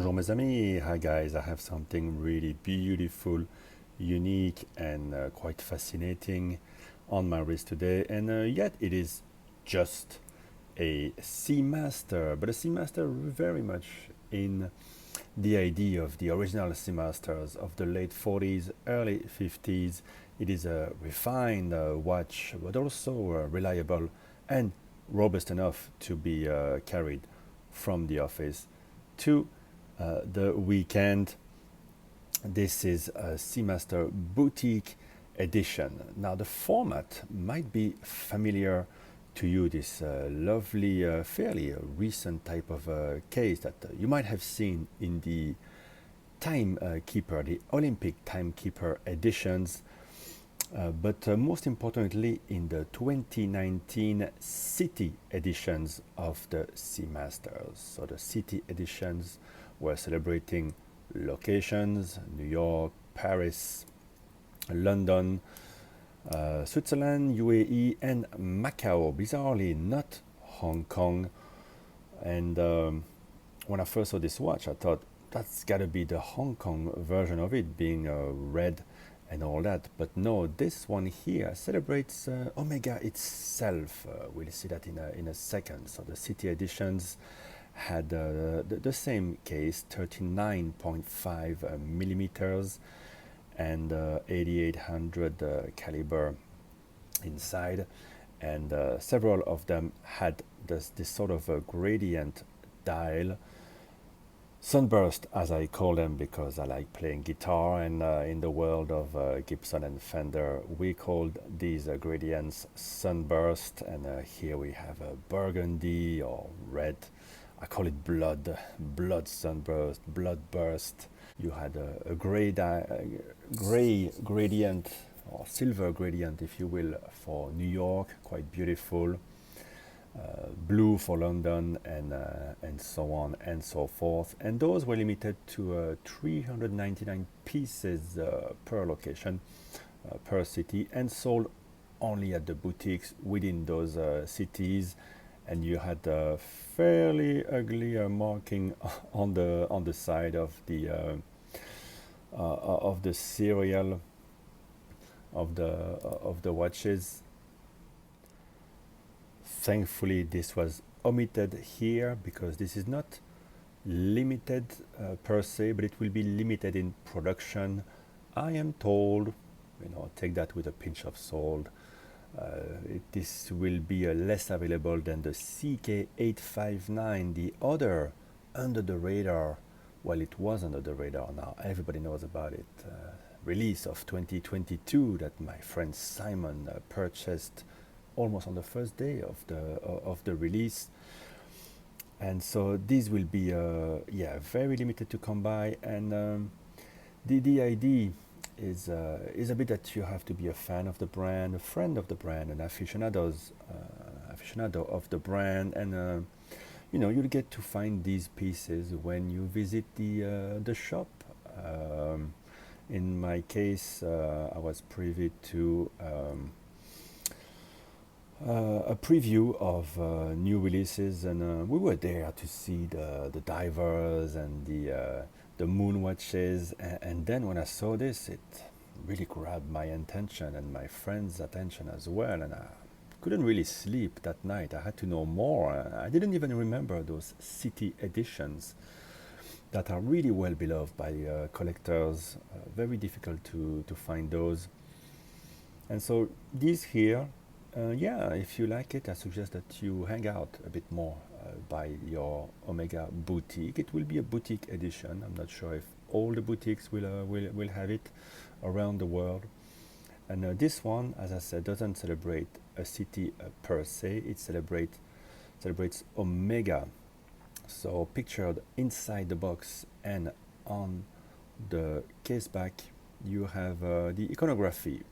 Bonjour mes amis, hi guys, I have something really beautiful, unique and quite fascinating on my wrist today, and yet it is just a Seamaster, but a Seamaster very much in the idea of the original Seamasters of the late 40s, early 50s. It is a refined watch, but also reliable and robust enough to be carried from the office to the weekend. This is a Seamaster Boutique edition. Now, the format might be familiar to you, this lovely, fairly recent type of case that you might have seen in the Timekeeper, the Olympic Timekeeper editions, but most importantly in the 2019 City editions of the Seamasters. So the City editions were celebrating locations: New York, Paris, London, Switzerland, UAE, and Macau. Bizarrely, not Hong Kong. And when I first saw this watch, I thought that's got to be the Hong Kong version of it, being red and all that. But no, this one here celebrates Omega itself. We'll see that in a second. So the City editions had the same case, 39.5 millimeters and 8800 caliber inside, and several of them had this sort of a gradient dial, sunburst as I call them, because I like playing guitar, and in the world of Gibson and Fender we called these gradients sunburst. And here we have a burgundy or red. I call it blood sunburst, blood burst. You had a gray gradient, or silver gradient if you will, for New York, quite beautiful. Blue for London, and so on and so forth. And those were limited to 399 pieces per location, per city, and sold only at the boutiques within those cities. And you had a fairly ugly marking on the side of the serial of the watches. Thankfully, this was omitted here because this is not limited per se, but it will be limited in production, I am told. Take that with a pinch of salt. This will be less available than the CK859, the other under the radar. Well, it was under the radar, now everybody knows about it. Release of 2022 that my friend Simon purchased almost on the first day of the release. And so these will be very limited to come by. And the idea is a bit that you have to be a fan of the brand, a friend of the brand, an aficionado of the brand, and you'll get to find these pieces when you visit the shop. In my case, I was privy to a preview of new releases, and we were there to see the divers and the moon watches, and then when I saw this, it really grabbed my attention and my friend's attention as well, and I couldn't really sleep that night. I had to know more. I didn't even remember those City editions that are really well beloved by collectors. Very difficult to find those. And so these here, if you like it, I suggest that you hang out a bit more by your Omega boutique. It will be a boutique edition. I'm not sure if all the boutiques will have it around the world. And this one, as I said, doesn't celebrate a city per se. It celebrates Omega. So pictured inside the box and on the caseback, you have the iconography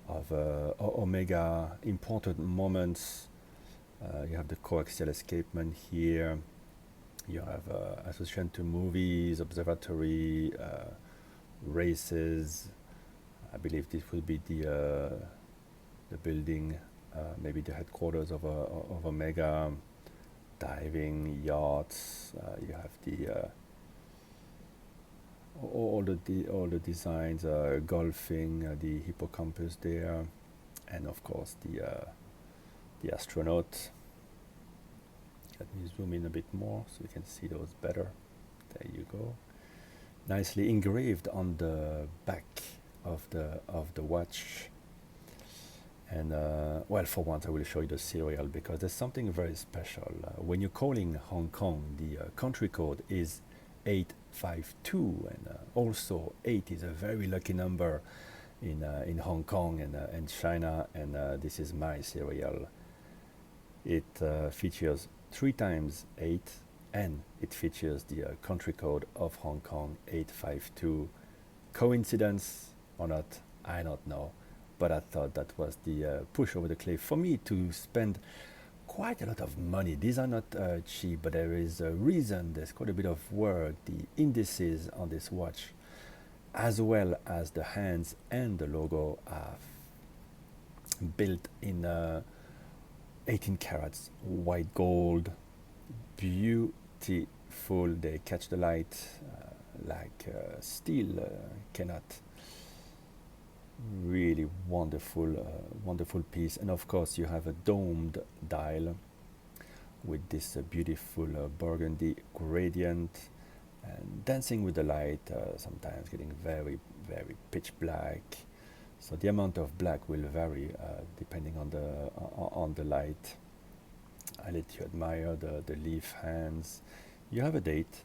of Omega, important moments. You have the co-axial escapement here. You have association to movies, observatory, races. I believe this will be the building, maybe the headquarters of Omega. diving, yachts. You have the all the designs, golfing, the hippocampus there, and of course the astronaut. Let me zoom in a bit more so you can see those better. There you go. Nicely engraved on the back of the watch. And well, for once I will show you the serial because there's something very special. When you're calling Hong Kong, the country code is 852, and also 8 is a very lucky number in Hong Kong and China, and this is my serial. It features 3 times 8, and it features the country code of Hong Kong, 852. Coincidence or not, I don't know, but I thought that was the push over the cliff for me to spend quite a lot of money. These are not cheap, but there is a reason. There's quite a bit of work. The indices on this watch, as well as the hands and the logo, are built in 18 carats white gold. Beautiful. They catch the light like steel cannot. Really wonderful piece. And of course you have a domed dial with this beautiful burgundy gradient and dancing with the light, sometimes getting very pitch black. So the amount of black will vary depending on the light. I let you admire the leaf hands. You have a date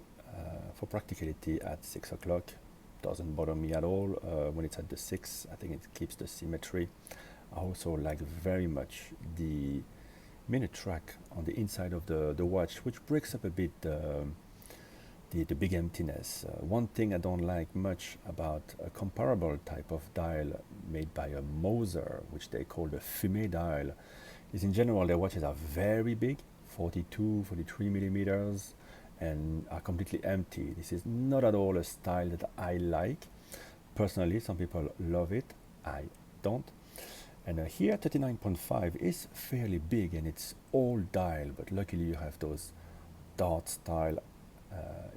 for practicality at 6 o'clock. Doesn't bother me at all when it's at the 6. I think it keeps the symmetry. I also like very much the minute track on the inside of the watch, which breaks up a bit the big emptiness. One thing I don't like much about a comparable type of dial made by a Moser, which they call the fumé dial, is in general their watches are very big, 42, 43 millimeters, and are completely empty. This is not at all a style that I like. Personally, some people love it. I don't. And here 39.5 is fairly big and it's all dial, but luckily you have those dot style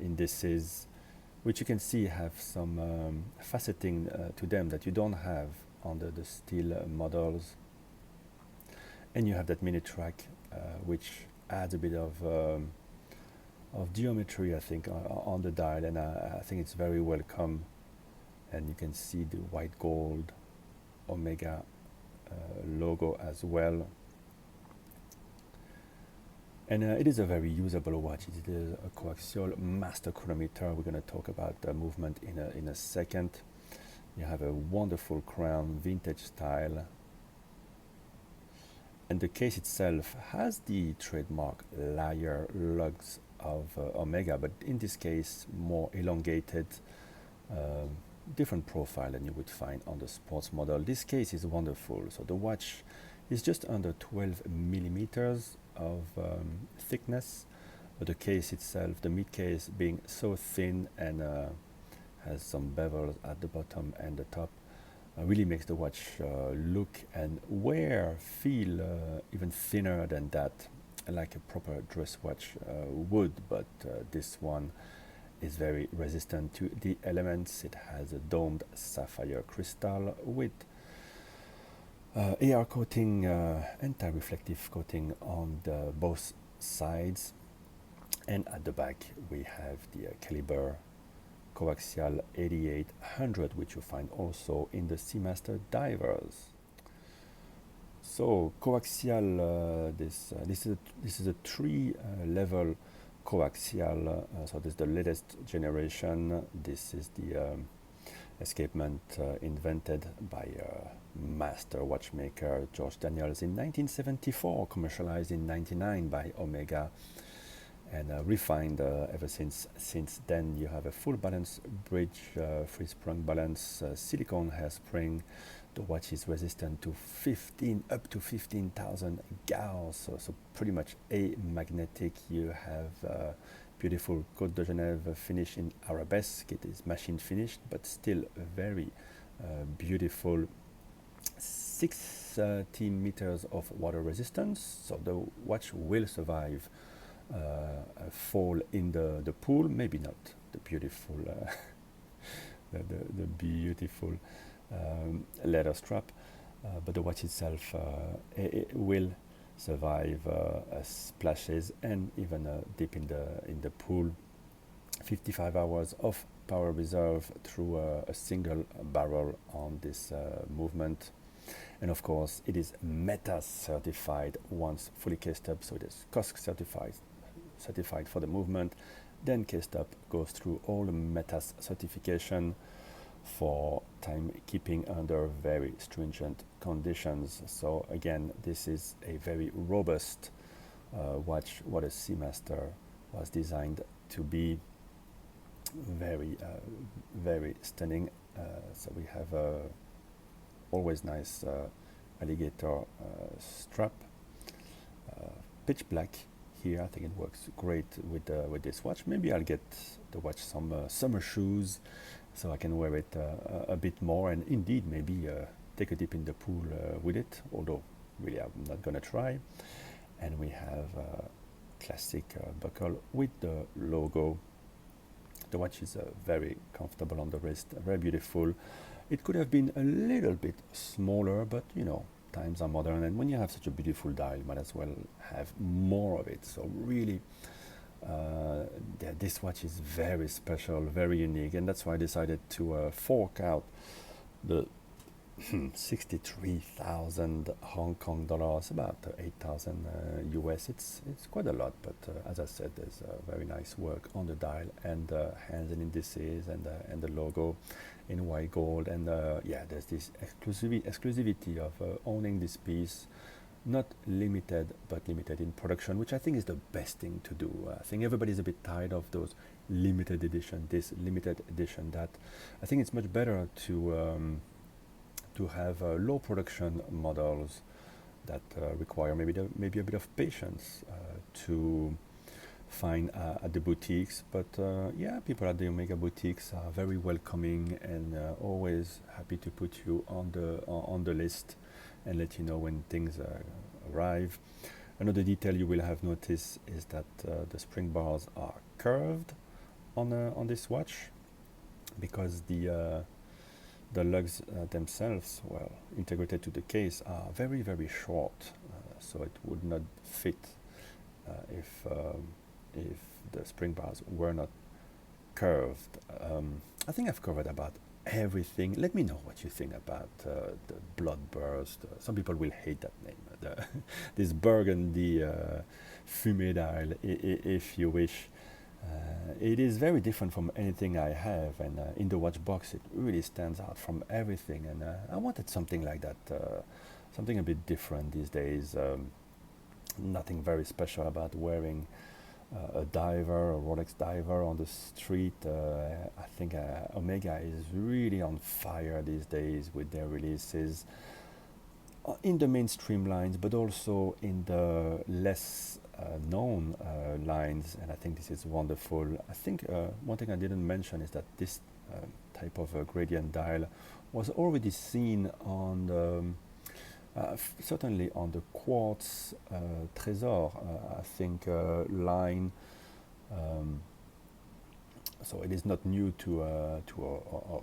indices, which you can see have some faceting to them that you don't have on the steel models. And you have that minute track, which adds a bit of geometry, I think, on the dial, and I think it's very welcome. And you can see the white gold Omega logo as well. And it is a very usable watch. It is a co-axial master chronometer. We're going to talk about the movement in a second. You have a wonderful crown, vintage style. And the case itself has the trademark lyre lugs of Omega, but in this case more elongated, different profile than you would find on the sports model. This case is wonderful. So the watch is just under 12 millimeters of thickness, but the case itself, the mid case being so thin and has some bevels at the bottom and the top, really makes the watch look and feel even thinner than that, like a proper dress watch would. But this one is very resistant to the elements. It has a domed sapphire crystal with AR coating, anti-reflective coating on both sides, and at the back we have the caliber co-axial 8800, which you find also in the Seamaster divers. So coaxial, this is a 3-level coaxial. So this is the latest generation. This is the escapement invented by master watchmaker George Daniels in 1974, commercialized in 1999 by Omega, and refined ever since then. You have a full balance bridge, free sprung balance, silicone hairspring. The watch is resistant to up to 15,000 gauss, so pretty much amagnetic. You have beautiful Côte de Genève finish in arabesque. It is machine finished, but still very beautiful. 16 meters of water resistance, so the watch will survive fall in the pool. Maybe not the beautiful the beautiful leather strap, but the watch itself it will survive splashes and even a dip in the pool. 55 hours of power reserve through a single barrel on this movement. And of course, it is META certified once fully cased up, so it is COSC certified for the movement. Then cased up goes through all the METAS certification for timekeeping under very stringent conditions. So again, this is a very robust watch, what a Seamaster was designed to be. Very stunning. So we have a always nice alligator strap, pitch black here. I think it works great with this watch. Maybe I'll get the watch some summer shoes so I can wear it a bit more, and indeed maybe take a dip in the pool with it, although really I'm not gonna try. And we have classic buckle with the logo. The watch is very comfortable on the wrist, very beautiful. It could have been a little bit smaller, but you know, times are modern, and when you have such a beautiful dial, you might as well have more of it. So really, this watch is very special, very unique, and that's why I decided to fork out the 63,000 Hong Kong dollars, about 8,000 US. It's quite a lot, but as I said, there's very nice work on the dial and hands and indices and the logo in white gold, and yeah, there's this exclusivity of owning this piece, not limited but limited in production, which I think is the best thing to do. I think everybody's a bit tired of those limited edition this, limited edition that. I think it's much better to have low production models that require maybe a bit of patience to find at the boutiques. But yeah, people at the Omega boutiques are very welcoming and always happy to put you on the list and let you know when things arrive. Another detail you will have noticed is that the spring bars are curved on this watch, because the lugs themselves, well, integrated to the case, are very short, so it would not fit if the spring bars were not curved. I think I've covered about everything. Let me know what you think about the Bloodburst. Some people will hate that name, this burgundy fumé dial, if you wish. It is very different from anything I have, and in the watch box it really stands out from everything, and I wanted something like that, something a bit different these days. Nothing very special about wearing a diver, a Rolex diver on the street. I think Omega is really on fire these days with their releases in the mainstream lines, but also in the less known lines, and I think this is wonderful. I think one thing I didn't mention is that this type of gradient dial was already seen on the certainly on the quartz Trésor, I think, line. So it is not new to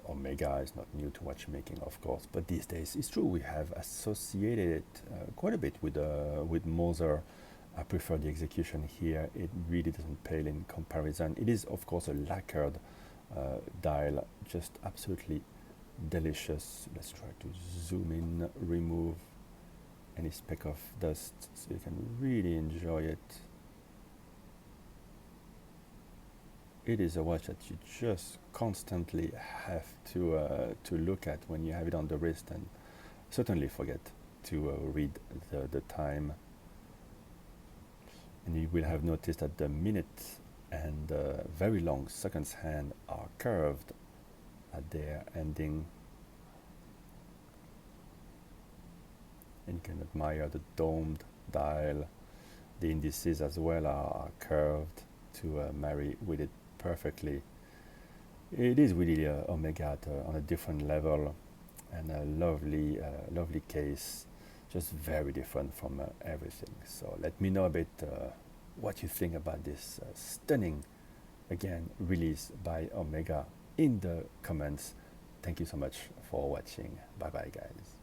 Omega. It's not new to watchmaking, of course. But these days, it's true, we have associated it quite a bit with Moser. I prefer the execution here. It really doesn't pale in comparison. It is, of course, a lacquered dial, just absolutely delicious. Let's try to zoom in, remove any speck of dust so you can really enjoy it. It is a watch that you just constantly have to look at when you have it on the wrist, and certainly forget to read the time. And you will have noticed that the minute and very long seconds hand are curved at their ending. And you can admire the domed dial. The indices as well are curved to marry with it perfectly. It is really Omega on a different level, and a lovely case, just very different from everything. So let me know a bit what you think about this stunning, again, release by Omega in the comments. Thank you so much for watching. Bye bye, guys.